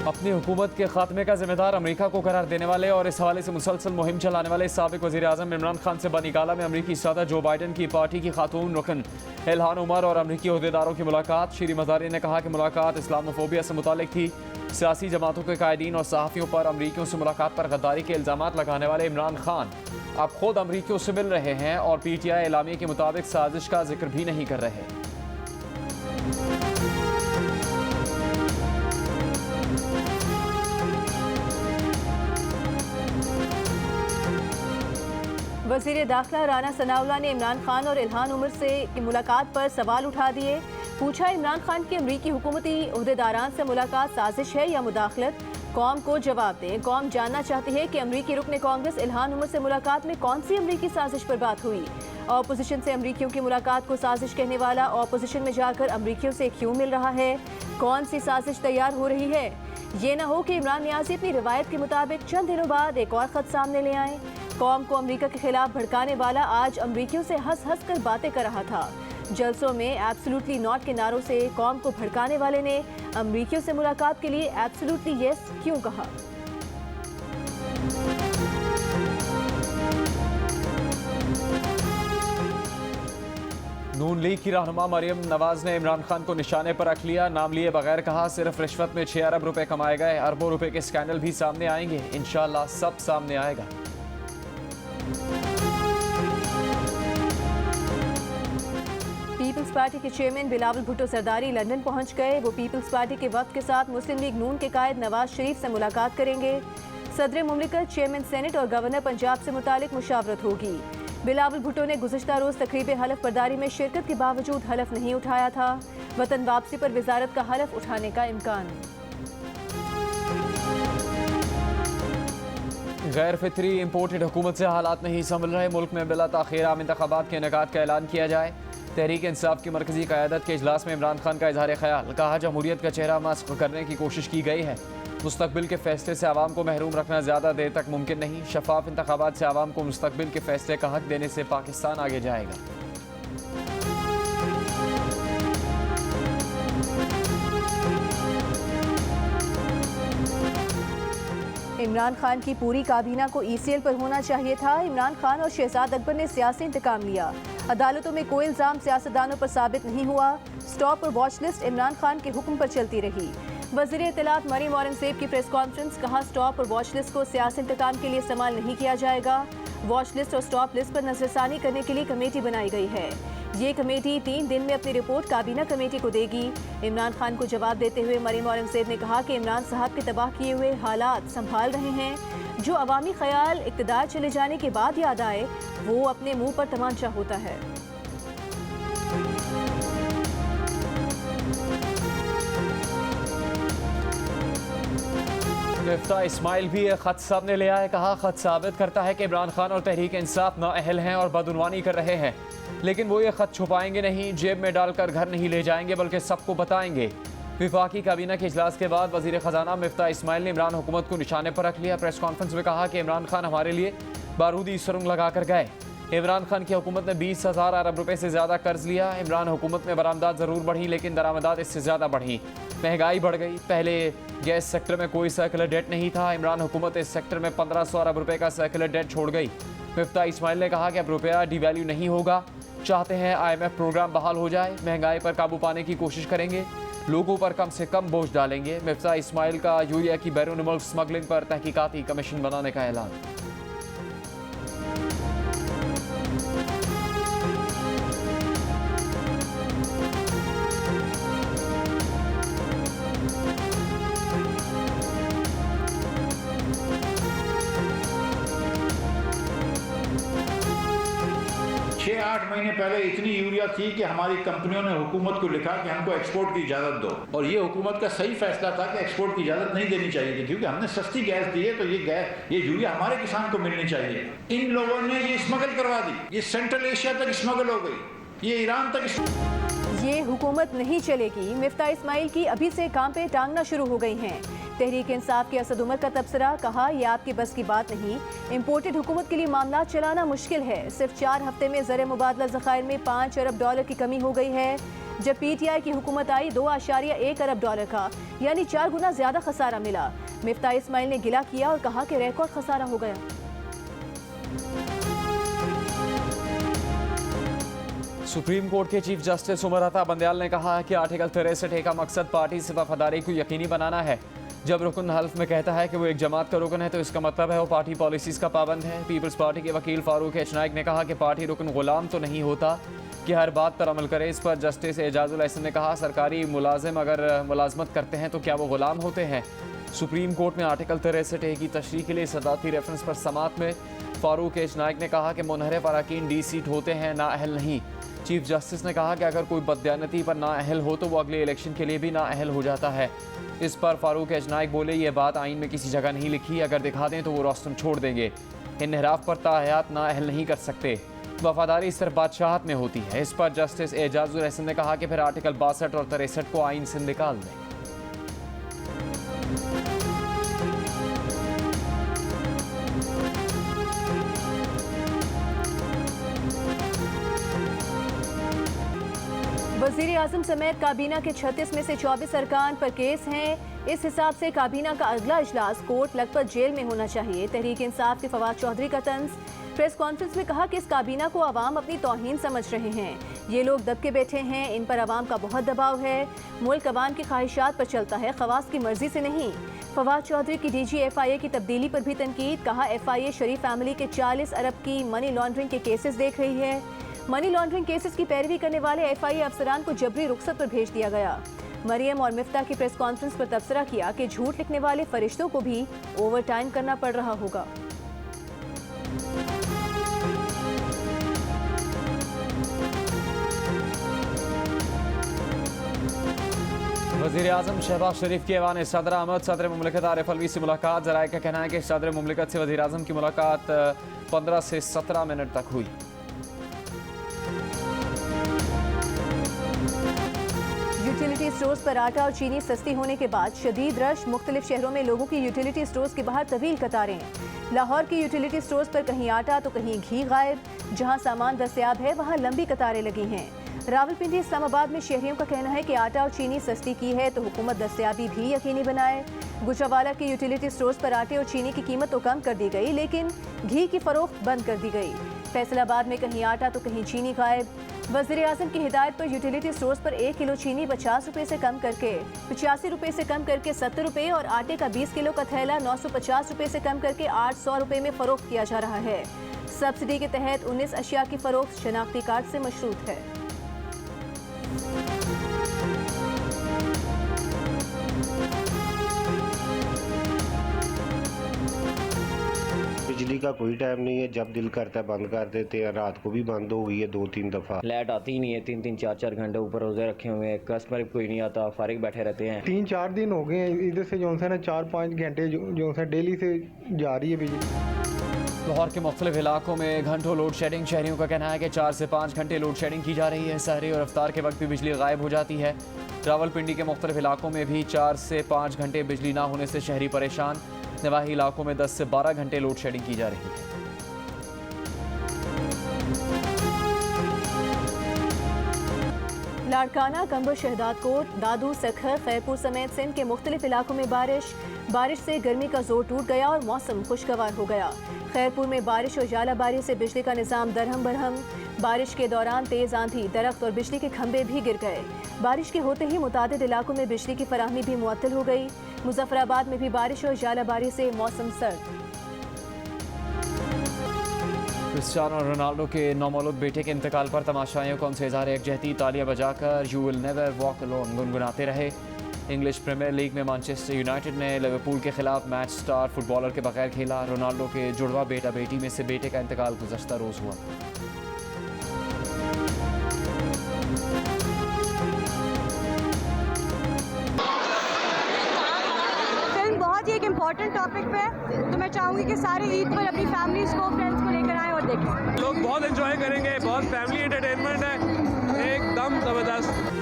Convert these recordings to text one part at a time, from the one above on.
अपनी हुकूमत के खात्मे का जिम्मेदार अमेरिका को करार देने वाले और इस हवाले से मुसलसल मुहिम चलाने वाले साबिक वज़ीर आज़म इमरान खान से बनीगाला में अमरीकी सदर जो बाइडन की पार्टी की खातून रुकन इल्हान उमर और अमरीकी अहदेदारों की मुलाकात। श्री मज़ारी ने कहा कि मुलाकात इस्लामोफोबिया से मुतालिक थी। सियासी जमातों के कायदीन और सहाफ़ियों पर अमरीकियों से मुलाकात पर गद्दारी के इल्ज़ाम लगाने वाले इमरान खान अब खुद अमरीकियों से मिल रहे हैं और PTI एलामिया के मुताबिक साजिश का जिक्र भी नहीं कर रहे। वज़ीर दाखिला राना सनाउल्लाह ने इमरान खान और इल्हान उमर से की मुलाकात पर सवाल उठा दिए। पूछा, इमरान खान की अमरीकी हुकूमती अहदेदारान से मुलाकात साजिश है या मुदाखलत? कौम को जवाब दें। कौम जानना चाहती है कि अमरीकी रुकन कांग्रेस इल्हान उमर से मुलाकात में कौन सी अमरीकी साजिश पर बात हुई। ऑपोजिशन से अमरीकियों की मुलाकात को साजिश कहने वाला ऑपोजिशन में जाकर अमरीकियों से क्यों मिल रहा है? कौन सी साजिश तैयार हो रही है? ये न हो कि इमरान नियाज़ी अपनी रिवायत के मुताबिक चंद दिनों बाद एक और ख़त सामने ले आए। कौम को अमरीका के खिलाफ भड़काने वाला आज अमरीकियों से हंस हंस कर बातें कर रहा था। जलसों में एब्सोल्युटली नॉट के नारों से कौम को भड़काने वाले ने अमरीकियों से मुलाकात के लिए एब्सोल्युटली यस क्यों कहा? नून लीग की रहनुमा मरियम नवाज ने इमरान खान को निशाने पर रख लिया। नाम लिए बगैर कहा, सिर्फ रिश्वत में 6 अरब रुपए कमाए गए। अरबों रुपए के स्कैंडल भी सामने आएंगे, इंशाअल्लाह सब सामने आएगा। पीपल्स पार्टी के चेयरमैन बिलावल भुट्टो सरदारी लंदन पहुंच गए। वो पीपल्स पार्टी के वफ्द के साथ मुस्लिम लीग नून के कायद नवाज शरीफ से मुलाकात करेंगे। सदर मुमलिकत, चेयरमैन सेनेट और गवर्नर पंजाब से मुतालिक मुशावरत होगी। बिलावल भुट्टो ने गुज़िश्ता रोज़ तकरीब हलफ बर्दारी में शिरकत के बावजूद हलफ नहीं उठाया था। वतन वापसी पर वजारत का हलफ उठाने का इम्कान। गैर फितरी इम्पोर्टेड हुकूमत से हालात नहीं संभल रहे। मुल्क में बिला ताख़ीर आम इंतख़ाबात के इनेकाद का ऐलान किया जाए। तहरीक इंसाफ की मरकजी क़यादत के इजलास में इमरान खान का इजहार ख्याल। कहा, जमहूरियत का चेहरा मस्ख़ करने की कोशिश की गई है। मुस्तकबिल के फैसले से आवाम को महरूम रखना ज़्यादा देर तक मुमकिन नहीं। शफाफ इंतख़ाबात से आवाम को मुस्तकबिल के फैसले का हक देने से पाकिस्तान आगे जाएगा। इमरान खान की पूरी काबीना को ECL पर होना चाहिए था। इमरान खान और शहजाद अकबर ने सियासी इंतकाम लिया। अदालतों में कोई इल्ज़ाम सियासतदानों पर साबित नहीं हुआ। स्टॉप और वॉच लिस्ट इमरान खान के हुक्म पर चलती रही। वज़ीर इत्तलात मरियम औरंगज़ेब की प्रेस कॉन्फ्रेंस। कहा, स्टॉप और वॉच लिस्ट को सियासी इंतकाम के लिए इस्तेमाल नहीं किया जाएगा। वॉच लिस्ट और स्टॉप लिस्ट पर नजरसानी करने के लिए कमेटी बनाई गई है। ये कमेटी 3 दिन में अपनी रिपोर्ट काबीना कमेटी को देगी। इमरान खान को जवाब देते हुए मरियम औरंगज़ेब ने कहा कि इमरान साहब के तबाह किए हुए हालात संभाल रहे हैं। जो अवामी ख्याल इक़्तिदार चले जाने के बाद याद आए, वो अपने मुंह पर तमांचा होता है। मिफ्ता इस्माइल भी एक खत सामने ले आए। कहा, खत साबित करता है कि इमरान खान और तहरीक इंसाफ नाअहल हैं और बदउनवानी कर रहे हैं, लेकिन वो ये खत छुपाएंगे नहीं, जेब में डालकर घर नहीं ले जाएंगे, बल्कि सबको बताएंगे। विफाकी काबीना के इजलास के बाद वजीर खजाना मिफ्ता इस्माइल ने इमरान हुकूमत को निशाने पर रख लिया। प्रेस कॉन्फ्रेंस में कहा कि इमरान खान हमारे लिए बारूदी सुरंग लगा कर गए। इमरान खान की हुकूमत ने 20,000 अरब रुपए से ज़्यादा कर्ज लिया। इमरान हुकूमत में बरामदात ज़रूर बढ़ी, लेकिन दरामदात इससे ज़्यादा बढ़ी। महंगाई बढ़ गई। पहले गैस सेक्टर में कोई सर्कुलर डेट नहीं था। इमरान हुकूमत इस सेक्टर में 1500 अरब रुपए का सर्कुलर डेट छोड़ गई। मिफ्ता इस्माइल ने कहा कि अब रुपया डिवैल्यू नहीं होगा। चाहते हैं IMF प्रोग्राम बहाल हो जाए। महंगाई पर काबू पाने की कोशिश करेंगे। लोगों पर कम से कम बोझ डालेंगे। मिफ्ता इस्माइल का यूरिया की बैरून मुल्क स्मगलिंग पर तहकीकाती कमीशन बनाने का ऐलान। छः 8 महीने पहले इतनी यूरिया थी कि हमारी कंपनियों ने हुकूमत को लिखा कि हमको एक्सपोर्ट की इजाज़त दो, और ये हुकूमत का सही फैसला था कि एक्सपोर्ट की इजाज़त नहीं देनी चाहिए थी, क्योंकि हमने सस्ती गैस दी है तो ये यूरिया हमारे किसान को मिलनी चाहिए। इन लोगों ने ये स्मगल करवा दी। ये सेंट्रल एशिया तक स्मगल हो गई, ये ईरान तक। ये हुकूमत नहीं चलेगी। मिफ्ता इस्माइल की अभी से काम पे टांगना शुरू हो गई हैं। तहरीक इंसाफ के असद उमर का तबसरा। कहा, यह आपकी बस की बात नहीं। इम्पोर्टेड हुकूमत के लिए मामला चलाना मुश्किल है। सिर्फ 4 हफ्ते में ज़र मुबादला ज़खायर में $5 अरब की कमी हो गई है। जब PTI की हुकूमत आई 2.1 अरब डॉलर का यानी 4 गुना ज्यादा खसारा मिला। मिफ्ता इस्माइल ने गिला किया और कहा कि रिकॉर्ड खसारा हो गया। सुप्रीम कोर्ट के चीफ जस्टिस उमर अता बंदयाल ने कहा कि आर्टिकल 63 का मकसद पार्टी से वफादारी को यकीनी बनाना है। जब रुकन हल्फ में कहता है कि वो एक जमात का रुकन है तो इसका मतलब है वो पार्टी पॉलिसीज़ का पाबंद है। पीपल्स पार्टी के वकील फारूक एच नाइक ने कहा कि पार्टी रुकन गुलाम तो नहीं होता कि हर बात पर अमल करे। इस पर जस्टिस एजाजुल एहसन ने कहा सरकारी मुलाजिम अगर मुलाजमत करते हैं तो क्या वो गुलाम होते हैं। सुप्रीम कोर्ट में आर्टिकल 63 की तशरीह के लिए सदाती रेफरेंस पर समात में फारूक एच नाइक ने कहा कि मुनहरफ अरकान डी सीट होते हैं, नाअहल नहीं। चीफ जस्टिस ने कहा कि अगर कोई बददियानती पर नाअहल हो तो वो अगले इलेक्शन के लिए भी नाअहल हो जाता है। इस पर फारूक एच नाइक बोले ये बात आइन में किसी जगह नहीं लिखी, अगर दिखा दें तो वो रोस्टम छोड़ देंगे। इन्हराफ पर ताहयात नाअहल नहीं कर सकते, वफादारी सिर्फ बादशाहत में होती है। इस पर जस्टिस एजाजुल एहसन ने कहा कि फिर आर्टिकल 62 और 63 को आइन से निकाल दें। वज़ीर आज़म समेत काबीना के 36 में से 24 अरकान पर केस हैं। इस हिसाब से काबीना का अगला इजलास कोर्ट लखपत जेल में होना चाहिए। तहरीक इंसाफ के फवाद चौधरी का तंज। प्रेस कॉन्फ्रेंस में कहा कि इस काबीना को आवाम अपनी तौहीन समझ रहे हैं। ये लोग दबके बैठे हैं, इन पर आवाम का बहुत दबाव है। मुल्क आवाम की ख्वाहिशात पर चलता है, खवास की मर्जी से नहीं। फवाद चौधरी की DG FIA की तब्दीली पर भी तनकीद। कहा FIA शरीफ फैमिली के 40 अरब की मनी लॉन्ड्रिंग के केसेस देख रही है। मनी लॉन्ड्रिंग केसेस की पैरवी करने वाले FIA अफसरान को जबरी रुखसत पर भेज दिया गया। मरियम और मिफ्ता की प्रेस कॉन्फ्रेंस पर तबसरा किया कि झूठ लिखने वाले फरिश्तों को भी ओवर टाइम करना पड़ रहा होगा। वज़ीर आज़म शहबाज शरीफ के ऐवान सदर अहमद सदर मुमलिकत आरिफ अलवी से मुलाकात। ज़राए का कहना है कि सदर मुमलिकत से वज़ीर आज़म की मुलाकात 15 से 17 मिनट तक हुई। यूटिलिटी स्टोर्स पर आटा और चीनी सस्ती होने के बाद शदीद रश। मुख्तलिफ शहरों में लोगों की यूटिलिटी स्टोर्स के बाहर तवील कतारें। लाहौर की यूटिलिटी स्टोर्स पर कहीं आटा तो कहीं घी गायब। जहां सामान दस्तयाब है वहां लंबी कतारें लगी हैं। रावलपिंडी इस्लामाबाद में शहरियों का कहना है कि आटा और चीनी सस्ती की है तो हुकूमत दस्तयाबी भी यकीनी बनाए। गुजरावाला की यूटिलिटी स्टोर्स पर आटे और चीनी की कीमत तो कम कर दी गई लेकिन घी की फरोख्त बंद कर दी गई। फैसलाबाद में कहीं आटा तो कहीं चीनी गायब। वज़ीर आज़म की हिदायत पर यूटिलिटी स्टोर्स पर 1 किलो चीनी 50 रुपये से कम करके 85 रुपये से कम करके 70 रुपये और आटे का 20 किलो का थैला 950 रुपये से कम करके 800 रुपये में फरोख्त किया जा रहा है। सब्सिडी के तहत 19 अशिया की फरोख्त शनाख्ती कार्ड से मशरूत है। बिजली का कोई टाइम नहीं है, जब दिल करता है बंद कर देते हैं। रात को भी बंद हो गई है 2-3 दफ़ा। लाइट आती ही नहीं है, 3-3 4-4 घंटे ऊपर रोजे रखे हुए हैं। कस्टमर कोई नहीं आता, फारिग बैठे रहते हैं। 3-4 दिन हो गए हैं इधर से जो है 4-5 घंटे जो है डेली से जा रही है बिजली। लाहौर के मुख्तलिफ इलाकों में घंटों लोड शेडिंग। शहरियों का कहना है कि 4 से 5 घंटे लोड शेडिंग की जा रही है। सहरी और अफ्तार के वक्त भी बिजली गायब हो जाती है। रावलपिंडी के मुख्तलिफ इलाकों में भी 4 से 5 घंटे बिजली ना होने से शहरी परेशान। नवाही इलाकों में 10 से 12 घंटे लोड शेडिंग की जा रही है। लाड़काना, कंबर, शहदादकोट, दादू, सखर, खैरपुर समेत सिंध के मुख्तलिफ इलाकों में बारिश से गर्मी का जोर टूट गया और मौसम खुशगवार हो गया। खैरपुर में बारिश और जालाबारी से बिजली का निज़ाम दरहम बरहम। बारिश के दौरान तेज आंधी, दरख्त और बिजली के खंभे भी गिर गए। बारिश के होते ही मुतादिद इलाकों में बिजली की फराहमी भी मुअत्तल हो गई। मुजफ्फराबाद में भी बारिश और जालाबारी से मौसम सर्द। क्रिस्टियानो रोनाल्डो के नौमौलूद बेटे के इंतकाल पर तमाशाइयों को उनसे इज़हार यकजहती तालियां बजाकर you will never walk alone गुनगुनाते रहे। इंग्लिश प्रीमियर लीग में मैनचेस्टर यूनाइटेड ने लिवरपूल के खिलाफ मैच स्टार फुटबॉलर के बगैर खेला। रोनाल्डो के जुड़वा बेटा बेटी में से बेटे का इंतकाल गुज़श्ता रोज़ हुआ। फिल्म बहुत ही एक इम्पॉर्टेंट टॉपिक पे है तो मैं चाहूँगी कि सारे ईद पर अपनी फैमिलीज को, फ्रेंड्स को लेकर आएँ और देखें। लोग बहुत एंजॉय करेंगे, बहुत फैमिली एंटरटेनमेंट है, एकदम ज़बरदस्त।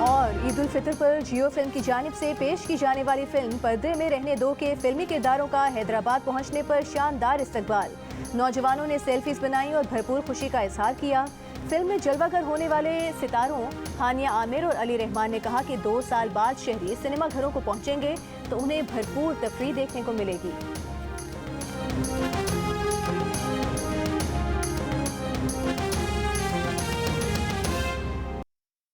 और ईद उल फितर पर जियो फिल्म की जानिब से पेश की जाने वाली फिल्म पर्दे में रहने दो के फिल्मी किरदारों का हैदराबाद पहुंचने पर शानदार इस्तकबाल। नौजवानों ने सेल्फीज बनाई और भरपूर खुशी का इजहार किया। फिल्म में जलवागर होने वाले सितारों हानिया आमिर और अली रहमान ने कहा कि 2 साल बाद शहरी सिनेमा घरों को पहुंचेंगे तो उन्हें भरपूर तफरीह देखने को मिलेगी।